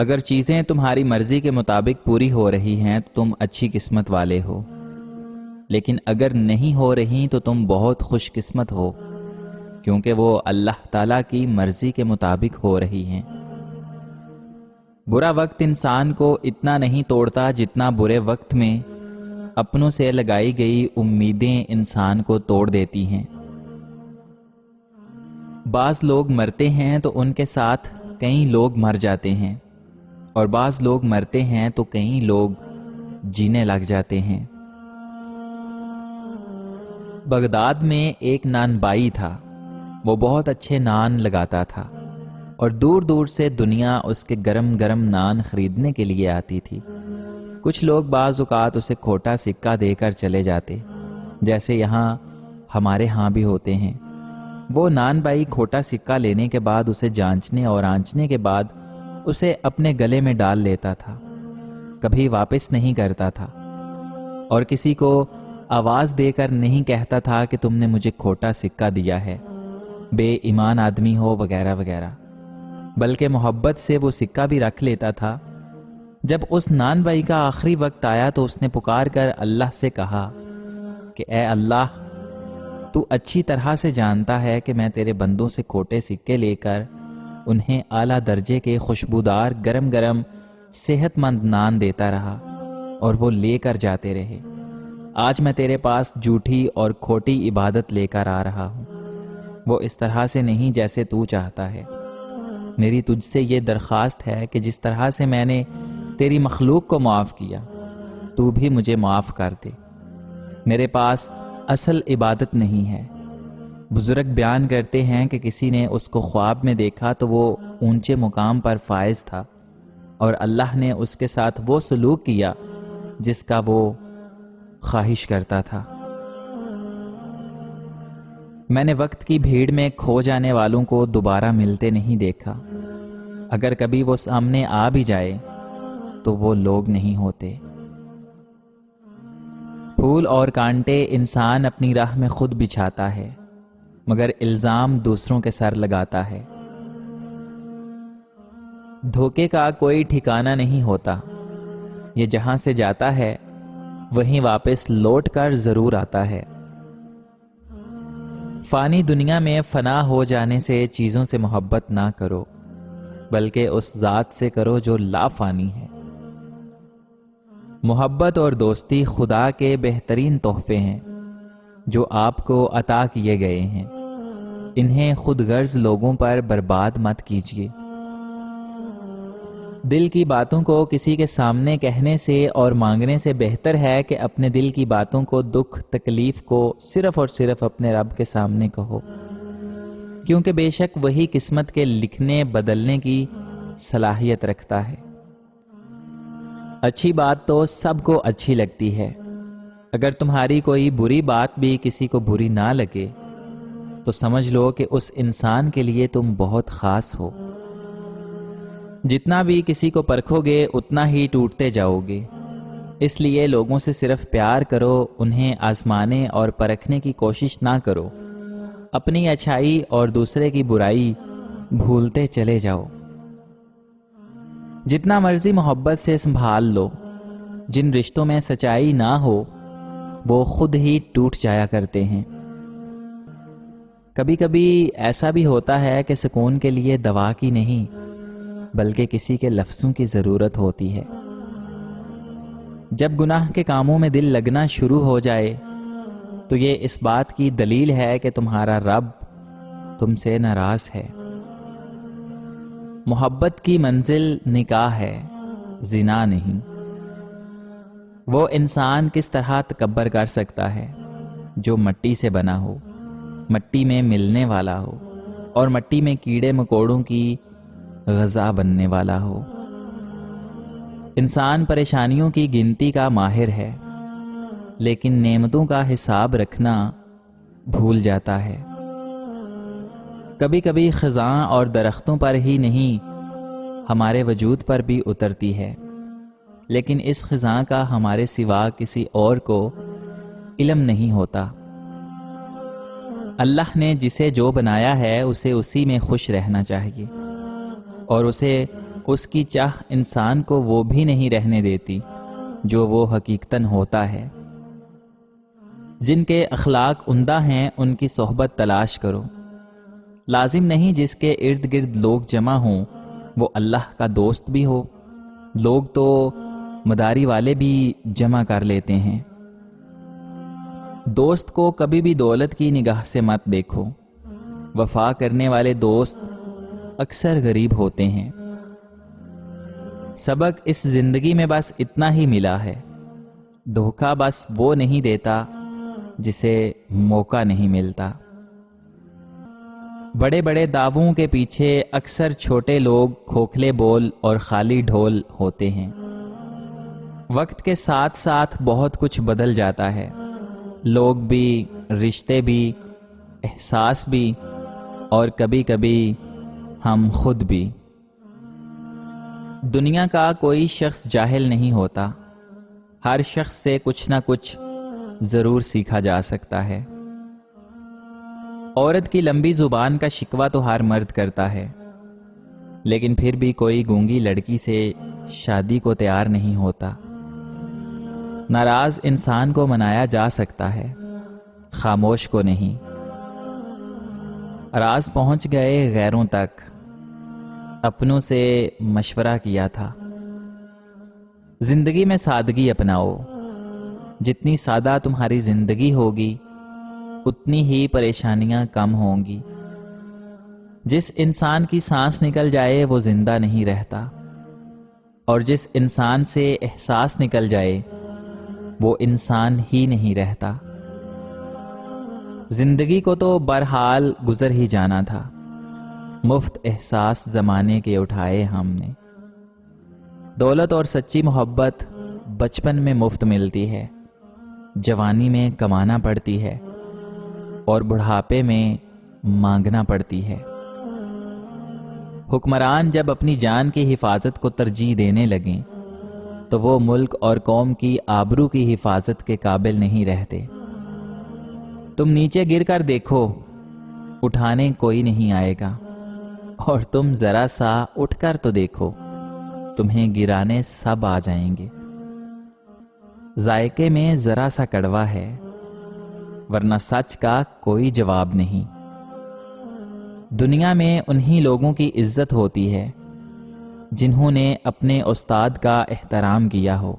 اگر چیزیں تمہاری مرضی کے مطابق پوری ہو رہی ہیں تو تم اچھی قسمت والے ہو، لیکن اگر نہیں ہو رہی تو تم بہت خوش قسمت ہو، کیونکہ وہ اللہ تعالیٰ کی مرضی کے مطابق ہو رہی ہیں۔ برا وقت انسان کو اتنا نہیں توڑتا جتنا برے وقت میں اپنوں سے لگائی گئی امیدیں انسان کو توڑ دیتی ہیں۔ بعض لوگ مرتے ہیں تو ان کے ساتھ کئی لوگ مر جاتے ہیں، اور بعض لوگ مرتے ہیں تو کئی لوگ جینے لگ جاتے ہیں۔ بغداد میں ایک نان بائی تھا، وہ بہت اچھے نان لگاتا تھا، اور دور دور سے دنیا اس کے گرم گرم نان خریدنے کے لیے آتی تھی۔ کچھ لوگ بعض اوقات اسے کھوٹا سکہ دے کر چلے جاتے، جیسے یہاں ہمارے ہاں بھی ہوتے ہیں۔ وہ نان بائی کھوٹا سکہ لینے کے بعد اسے جانچنے اور آنچنے کے بعد اسے اپنے گلے میں ڈال لیتا تھا، کبھی واپس نہیں کرتا تھا، اور کسی کو آواز دے کر نہیں کہتا تھا کہ تم نے مجھے کھوٹا سکہ دیا ہے، بے ایمان آدمی ہو وغیرہ وغیرہ، بلکہ محبت سے وہ سکہ بھی رکھ لیتا تھا۔ جب اس نان بائی کا آخری وقت آیا تو اس نے پکار کر اللہ سے کہا کہ اے اللہ، تو اچھی طرح سے جانتا ہے کہ میں تیرے بندوں سے کھوٹے سکے لے کر انہیں اعلیٰ درجے کے خوشبودار گرم گرم صحت مند نان دیتا رہا، اور وہ لے کر جاتے رہے۔ آج میں تیرے پاس جھوٹی اور کھوٹی عبادت لے کر آ رہا ہوں، وہ اس طرح سے نہیں جیسے تو چاہتا ہے۔ میری تجھ سے یہ درخواست ہے کہ جس طرح سے میں نے تیری مخلوق کو معاف کیا، تو بھی مجھے معاف کر دے۔ میرے پاس اصل عبادت نہیں ہے۔ بزرگ بیان کرتے ہیں کہ کسی نے اس کو خواب میں دیکھا تو وہ اونچے مقام پر فائز تھا، اور اللہ نے اس کے ساتھ وہ سلوک کیا جس کا وہ خواہش کرتا تھا۔ میں نے وقت کی بھیڑ میں کھو جانے والوں کو دوبارہ ملتے نہیں دیکھا۔ اگر کبھی وہ سامنے آ بھی جائے تو وہ لوگ نہیں ہوتے۔ پھول اور کانٹے انسان اپنی راہ میں خود بچھاتا ہے، مگر الزام دوسروں کے سر لگاتا ہے۔ دھوکے کا کوئی ٹھکانہ نہیں ہوتا، یہ جہاں سے جاتا ہے وہیں واپس لوٹ کر ضرور آتا ہے۔ فانی دنیا میں فنا ہو جانے سے چیزوں سے محبت نہ کرو، بلکہ اس ذات سے کرو جو لا فانی ہے۔ محبت اور دوستی خدا کے بہترین تحفے ہیں جو آپ کو عطا کیے گئے ہیں، انہیں خود غرض لوگوں پر برباد مت کیجیے۔ دل کی باتوں کو کسی کے سامنے کہنے سے اور مانگنے سے بہتر ہے کہ اپنے دل کی باتوں کو، دکھ تکلیف کو صرف اور صرف اپنے رب کے سامنے کہو، کیونکہ بے شک وہی قسمت کے لکھنے بدلنے کی صلاحیت رکھتا ہے۔ اچھی بات تو سب کو اچھی لگتی ہے، اگر تمہاری کوئی بری بات بھی کسی کو بری نہ لگے تو سمجھ لو کہ اس انسان کے لیے تم بہت خاص ہو۔ جتنا بھی کسی کو پرکھو گے اتنا ہی ٹوٹتے جاؤ گے، اس لیے لوگوں سے صرف پیار کرو، انہیں آزمانے اور پرکھنے کی کوشش نہ کرو۔ اپنی اچھائی اور دوسرے کی برائی بھولتے چلے جاؤ۔ جتنا مرضی محبت سے سنبھال لو، جن رشتوں میں سچائی نہ ہو وہ خود ہی ٹوٹ جایا کرتے ہیں۔ کبھی کبھی ایسا بھی ہوتا ہے کہ سکون کے لیے دوا کی نہیں بلکہ کسی کے لفظوں کی ضرورت ہوتی ہے۔ جب گناہ کے کاموں میں دل لگنا شروع ہو جائے تو یہ اس بات کی دلیل ہے کہ تمہارا رب تم سے ناراض ہے۔ محبت کی منزل نکاح ہے، زنا نہیں۔ وہ انسان کس طرح تکبر کر سکتا ہے جو مٹی سے بنا ہو، مٹی میں ملنے والا ہو، اور مٹی میں کیڑے مکوڑوں کی غذا بننے والا ہو۔ انسان پریشانیوں کی گنتی کا ماہر ہے، لیکن نعمتوں کا حساب رکھنا بھول جاتا ہے۔ کبھی کبھی خزاں اور درختوں پر ہی نہیں ہمارے وجود پر بھی اترتی ہے، لیکن اس خزاں کا ہمارے سوا کسی اور کو علم نہیں ہوتا۔ اللہ نے جسے جو بنایا ہے اسے اسی میں خوش رہنا چاہیے، اور اسے اس کی چاہ انسان کو وہ بھی نہیں رہنے دیتی جو وہ حقیقتاً ہوتا ہے۔ جن کے اخلاق عمدہ ہیں ان کی صحبت تلاش کرو۔ لازم نہیں جس کے ارد گرد لوگ جمع ہوں وہ اللہ کا دوست بھی ہو۔ لوگ تو مداری والے بھی جمع کر لیتے ہیں۔ دوست کو کبھی بھی دولت کی نگاہ سے مت دیکھو۔ وفا کرنے والے دوست اکثر غریب ہوتے ہیں۔ سبق اس زندگی میں بس اتنا ہی ملا ہے، دھوکہ بس وہ نہیں دیتا جسے موقع نہیں ملتا۔ بڑے بڑے دعووں کے پیچھے اکثر چھوٹے لوگ کھوکھلے بول اور خالی ڈھول ہوتے ہیں۔ وقت کے ساتھ ساتھ بہت کچھ بدل جاتا ہے، لوگ بھی، رشتے بھی، احساس بھی، اور کبھی کبھی ہم خود بھی۔ دنیا کا کوئی شخص جاہل نہیں ہوتا، ہر شخص سے کچھ نہ کچھ ضرور سیکھا جا سکتا ہے۔ عورت کی لمبی زبان کا شکوہ تو ہر مرد کرتا ہے، لیکن پھر بھی کوئی گونگی لڑکی سے شادی کو تیار نہیں ہوتا۔ ناراض انسان کو منایا جا سکتا ہے، خاموش کو نہیں۔ راز پہنچ گئے غیروں تک، اپنوں سے مشورہ کیا تھا۔ زندگی میں سادگی اپناؤ، جتنی سادہ تمہاری زندگی ہوگی اتنی ہی پریشانیاں کم ہوں گی۔ جس انسان کی سانس نکل جائے وہ زندہ نہیں رہتا، اور جس انسان سے احساس نکل جائے وہ انسان ہی نہیں رہتا۔ زندگی کو تو بہرحال گزر ہی جانا تھا، مفت احساس زمانے کے اٹھائے ہم نے۔ دولت اور سچی محبت بچپن میں مفت ملتی ہے، جوانی میں کمانا پڑتی ہے، اور بڑھاپے میں مانگنا پڑتی ہے۔ حکمران جب اپنی جان کی حفاظت کو ترجیح دینے لگیں تو وہ ملک اور قوم کی آبرو کی حفاظت کے قابل نہیں رہتے۔ تم نیچے گر کر دیکھو، اٹھانے کوئی نہیں آئے گا، اور تم ذرا سا اٹھ کر تو دیکھو، تمہیں گرانے سب آ جائیں گے۔ ذائقے میں ذرا سا کڑوا ہے، ورنہ سچ کا کوئی جواب نہیں۔ دنیا میں انہی لوگوں کی عزت ہوتی ہے جنہوں نے اپنے استاد کا احترام کیا ہو۔